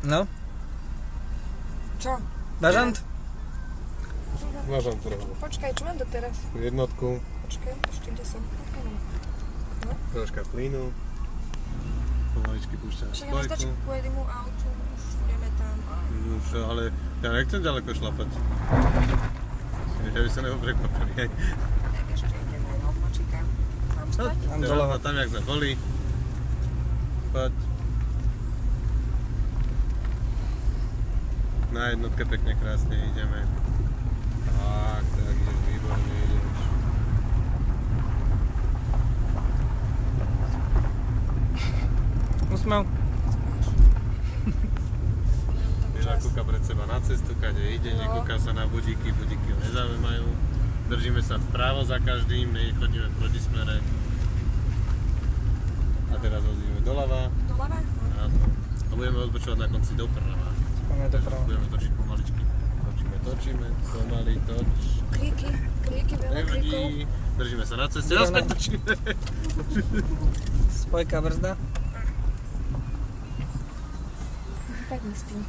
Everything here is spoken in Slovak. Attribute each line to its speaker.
Speaker 1: No,
Speaker 2: Čo?
Speaker 1: bažant?
Speaker 3: Bažant zrovna.
Speaker 2: Počkaj, čo mám doteraz?
Speaker 3: Jednotku,
Speaker 2: Počkaj, ešte 10.
Speaker 3: troška plynu. Pomaličky púšťam
Speaker 2: Však ja mám stačí
Speaker 3: spojku.
Speaker 2: k jednému autu, už ideme tam.
Speaker 3: Už, ale ja nechcem ďaleko šlapať. Že by sa neprekvapili, hej.
Speaker 2: Tak ešte ideme, no počítam. Mám stať?
Speaker 1: Tam
Speaker 3: Teraz
Speaker 1: doľava.
Speaker 3: tam, jak sme boli. Poď. Na jednotke pekne krásne ideme. Tak, ideš, výborne ideš.
Speaker 1: Usmev.
Speaker 3: Vieš, kúka pred seba na cestu, kade ide, nekúka sa na budíky, budíky ho nezaujímajú. Držíme sa vpravo za každým, nechodíme v protismere. A teraz odjdeme doľava.
Speaker 2: Doľava?
Speaker 3: Áno. A budeme odbočovať na konci doprava.
Speaker 1: Poďme doprava.
Speaker 3: Budeme točiť pomaličky. Točíme, pomaly, toč.
Speaker 2: Kríky, veľa kríkov.
Speaker 3: Nevadí. Držíme sa na ceste,
Speaker 1: Ideme
Speaker 3: naspäť
Speaker 1: na-
Speaker 3: točíme.
Speaker 1: Spojka, brzda.
Speaker 2: Tak mi s tým.